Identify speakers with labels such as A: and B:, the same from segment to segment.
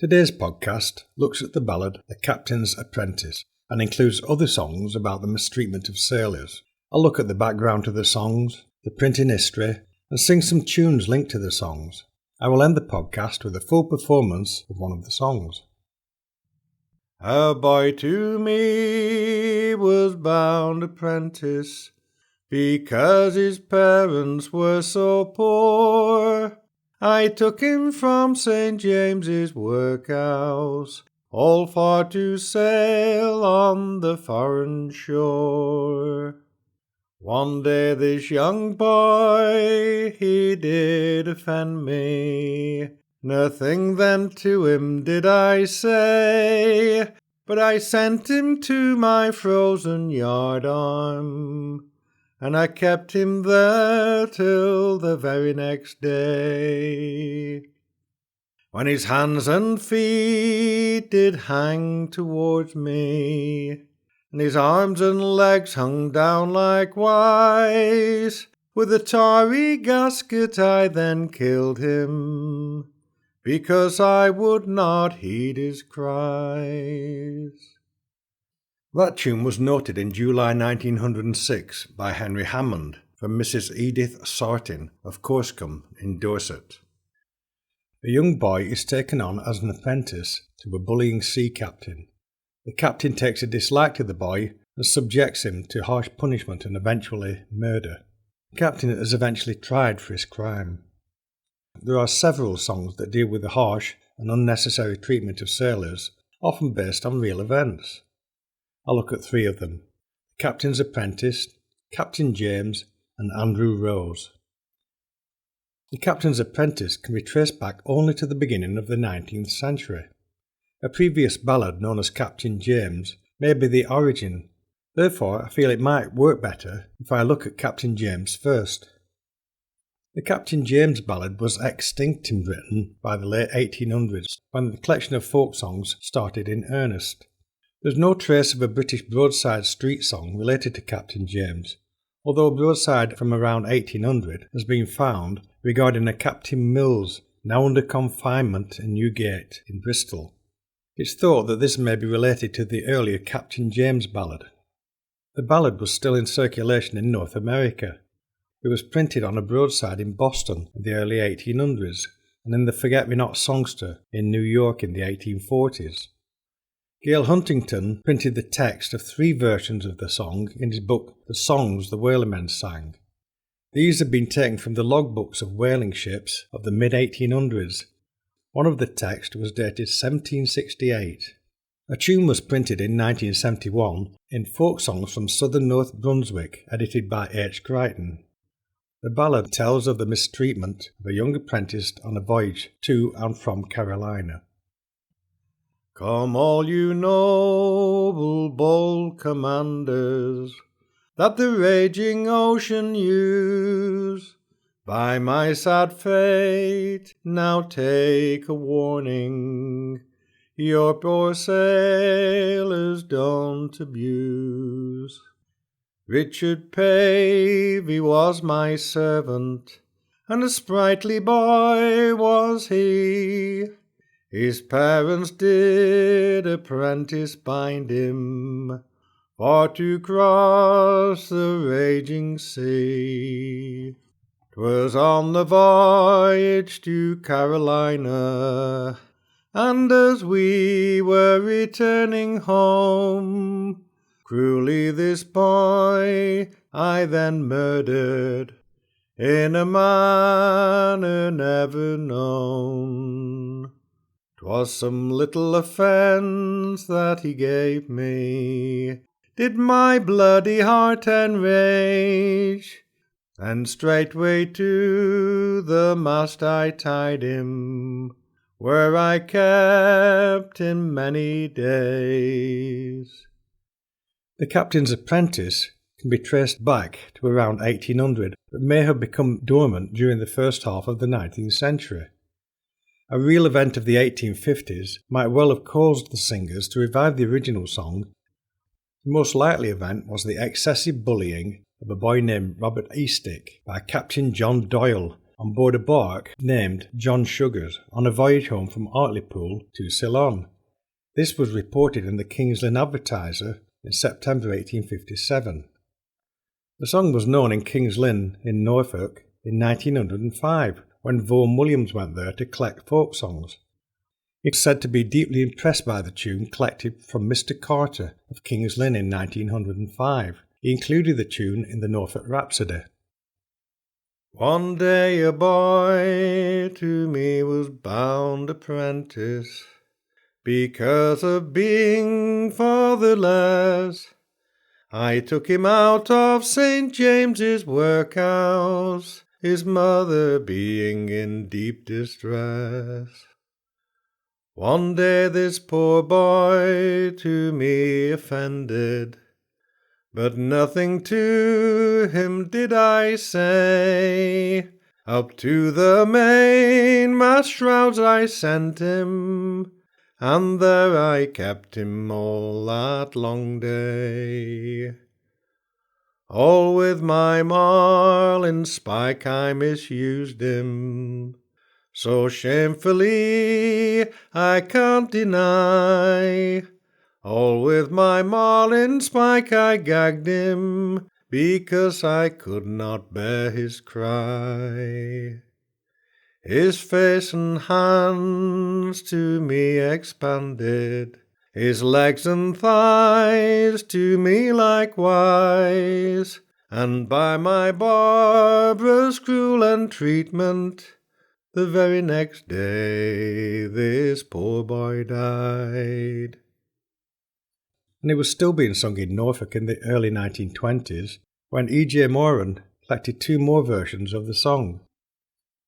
A: Today's podcast looks at the ballad The Captain's Apprentice and includes other songs about the mistreatment of sailors. I'll look at the background to the songs, the printing history, and sing some tunes linked to the songs. I will end the podcast with a full performance of one of the songs. A boy to me was bound apprentice, because his parents were so poor. I took him from St. James's workhouse, all for to sail on the foreign shore. One day this young boy, he did offend me. Nothing then to him did I say, but I sent him to my frozen yardarm, and I kept him there till the very next day. When his hands and feet did hang towards me, and his arms and legs hung down likewise, with a tarry gasket I then killed him, because I would not heed his cries. That tune was noted in July 1906 by Henry Hammond from Mrs. Edith Sartin of Corscombe in Dorset. A young boy is taken on as an apprentice to a bullying sea captain. The captain takes a dislike to the boy and subjects him to harsh punishment and eventually murder. The captain is eventually tried for his crime. There are several songs that deal with the harsh and unnecessary treatment of sailors, often based on real events. I'll look at three of them: Captain's Apprentice, Captain James, and Andrew Rose. The Captain's Apprentice can be traced back only to the beginning of the 19th century. A previous ballad known as Captain James may be the origin. Therefore, I feel it might work better if I look at Captain James first. The Captain James ballad was extinct in Britain by the late 1800s, when the collection of folk songs started in earnest. There's no trace of a British broadside street song related to Captain James, although a broadside from around 1800 has been found regarding a Captain Mills, now under confinement in Newgate in Bristol. It's thought that this may be related to the earlier Captain James ballad. The ballad was still in circulation in North America. It was printed on a broadside in Boston in the early 1800s and in the Forget-Me-Not Songster in New York in the 1840s. Gail Huntington printed the text of 3 versions of the song in his book The Songs the Whalermen Sang. These have been taken from the logbooks of whaling ships of the mid-1800s. One of the texts was dated 1768. A tune was printed in 1971 in Folk Songs from Southern North Brunswick, edited by H. Crichton. The ballad tells of the mistreatment of a young apprentice on a voyage to and from Carolina. Come all you noble, bold commanders, that the raging ocean use, by my sad fate now take a warning, your poor sailors don't abuse. Richard Pave, he was my servant, and a sprightly boy was he. His parents did apprentice bind him, for to cross the raging sea. 'Twas on the voyage to Carolina, and as we were returning home, cruelly this boy I then murdered, in a manner never known. 'Twas some little offence that he gave me, did my bloody heart enrage. Then straightway to the mast I tied him, where I kept him many days. The Captain's Apprentice can be traced back to around 1800, but may have become dormant during the first half of the 19th century. A real event of the 1850s might well have caused the singers to revive the original song. The most likely event was the excessive bullying of a boy named Robert Eastick by Captain John Doyle on board a barque named John Sugars on a voyage home from Hartlepool to Ceylon. This was reported in the King's Lynn Advertiser in September 1857. The song was known in King's Lynn in Norfolk in 1905 when Vaughan Williams went there to collect folk songs. He is said to be deeply impressed by the tune collected from Mr. Carter of King's Lynn in 1905. He included the tune in the Norfolk Rhapsody. One day a boy to me was bound apprentice, because of being fatherless. I took him out of St. James's workhouse, his mother being in deep distress. One day this poor boy to me offended, but nothing to him did I say. Up to the mainmast shrouds I sent him, and there I kept him all that long day. All with my marline spike I misused him, so shamefully I can't deny. All with my marline spike I gagged him, because I could not bear his cry. His face and hands to me expanded, his legs and thighs to me likewise, and by my barbarous cruel entreatment, the very next day this poor boy died. And it was still being sung in Norfolk in the early 1920s when E.J. Moran collected two more versions of the song.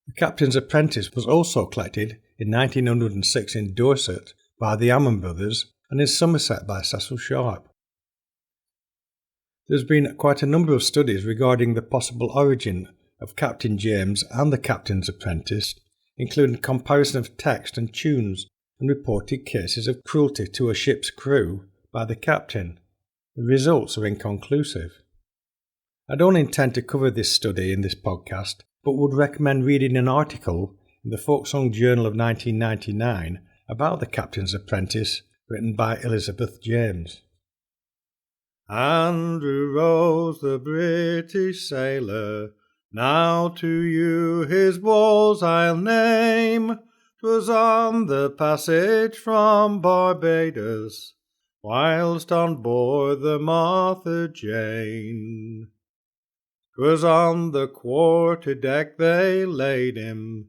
A: The Captain's Apprentice was also collected in 1906 in Dorset by the Ammon Brothers and in Somerset by Cecil Sharp. There's been quite a number of studies regarding the possible origin of Captain James and the Captain's Apprentice, including comparison of text and tunes and reported cases of cruelty to a ship's crew by the captain. The results are inconclusive. I don't intend to cover this study in this podcast, but would recommend reading an article in the Folk Song Journal of 1999 about the Captain's Apprentice, written by Elizabeth James. Andrew Rose, the British sailor, now to you his woes I'll name. 'Twas on the passage from Barbados, whilst on board the Martha Jane. 'Twas on the quarter-deck they laid him,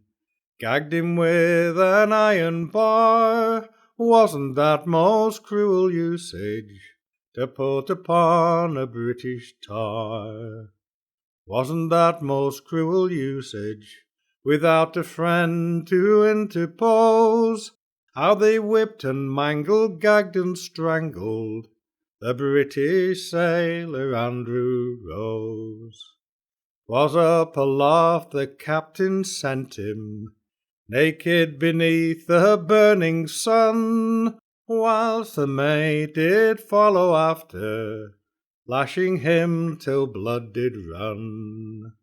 A: gagged him with an iron bar. Wasn't that most cruel usage to put upon a British tar? Wasn't that most cruel usage, without a friend to interpose? How they whipped and mangled, gagged and strangled the British sailor Andrew Rose. 'Twas up aloft the captain sent him, naked beneath the burning sun, whilst the mate did follow after, lashing him till blood did run.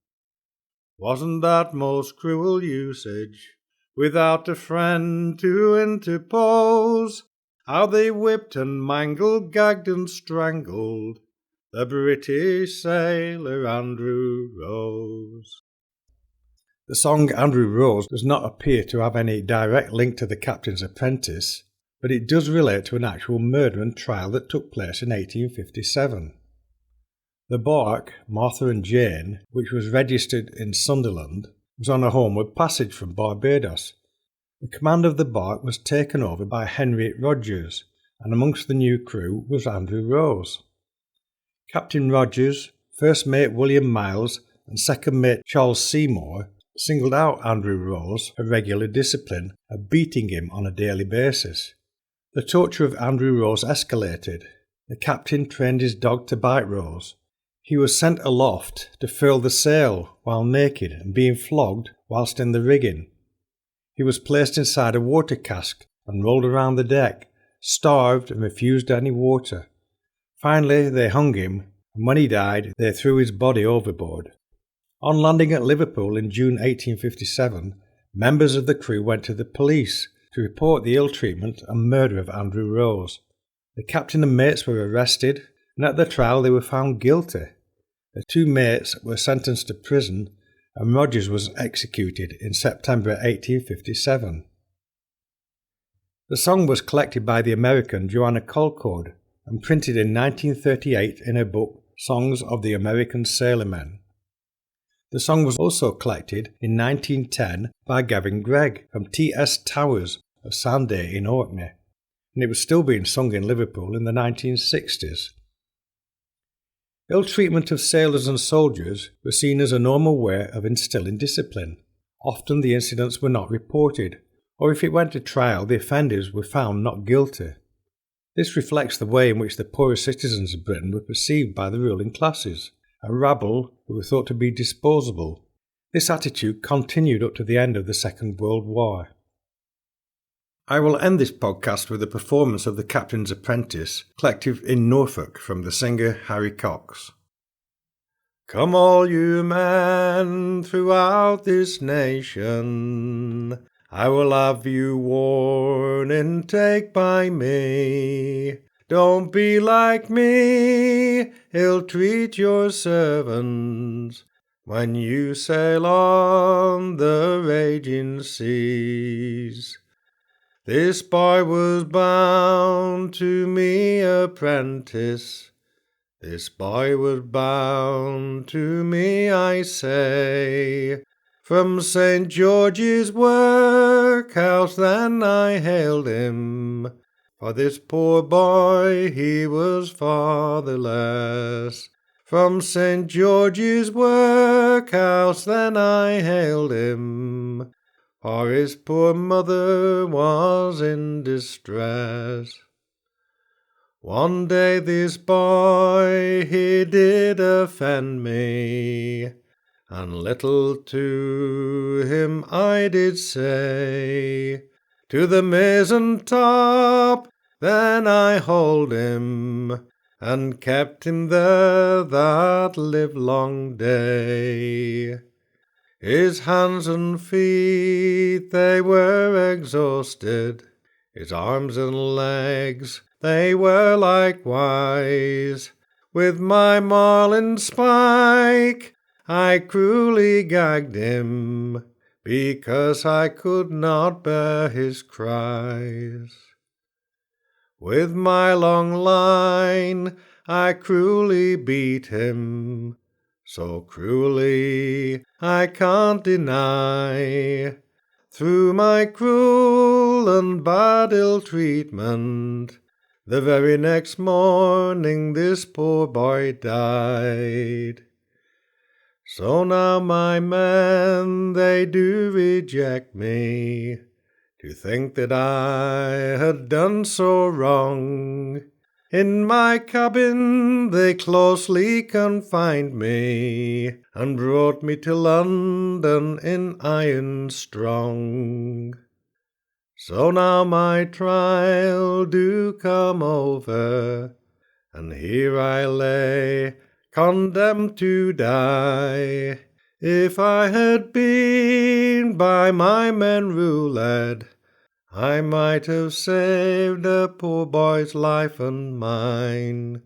A: Wasn't that most cruel usage, without a friend to interpose? How they whipped and mangled, gagged and strangled the British sailor Andrew Rose. The song Andrew Rose does not appear to have any direct link to the Captain's Apprentice, but it does relate to an actual murder and trial that took place in 1857. The barque, Martha and Jane, which was registered in Sunderland, was on a homeward passage from Barbados. The command of the barque was taken over by Henry Rogers, and amongst the new crew was Andrew Rose. Captain Rogers, First Mate William Miles, and Second Mate Charles Seymour singled out Andrew Rose for regular discipline and beating him on a daily basis. The torture of Andrew Rose escalated. The captain trained his dog to bite Rose. He was sent aloft to furl the sail while naked and being flogged whilst in the rigging. He was placed inside a water cask and rolled around the deck, starved and refused any water. Finally they hung him, and when he died they threw his body overboard. On landing at Liverpool in June 1857, members of the crew went to the police to report the ill treatment and murder of Andrew Rose. The captain and mates were arrested, and at the trial they were found guilty. The two mates were sentenced to prison, and Rogers was executed in September 1857. The song was collected by the American Joanna Colcord and printed in 1938 in her book Songs of the American Sailormen. The song was also collected in 1910 by Gavin Gregg from T.S. Towers of Sanday in Orkney, and it was still being sung in Liverpool in the 1960s. Ill treatment of sailors and soldiers was seen as a normal way of instilling discipline. Often the incidents were not reported, or if it went to trial, the offenders were found not guilty. This reflects the way in which the poorer citizens of Britain were perceived by the ruling classes, a rabble who were thought to be disposable. This attitude continued up to the end of the Second World War. I will end this podcast with a performance of the Captain's Apprentice, collective in Norfolk from the singer Harry Cox. Come all you men throughout this nation, I will have you warning take by me. Don't be like me, ill-treat your servants, when you sail on the raging seas. This boy was bound to me, apprentice. This boy was bound to me, I say. From St. George's workhouse then I hailed him. For this poor boy he was fatherless. From St. George's workhouse then I hailed him. For his poor mother was in distress. One day this boy he did offend me, and little to him I did say. To the mizzen top then I hauled him, and kept him there that livelong day. His hands and feet they were exhausted, his arms and legs they were likewise. With my marlin spike I cruelly gagged him, because I could not bear his cries. With my long line I cruelly beat him, so cruelly I can't deny. Through my cruel and bad ill-treatment, the very next morning this poor boy died. So now my men, they do reject me, to think that I had done so wrong. In my cabin they closely confined me, and brought me to London in iron strong. So now my trial do come over, and here I lay, condemned to die. If I had been by my men ruled, I might have saved a poor boy's life and mine.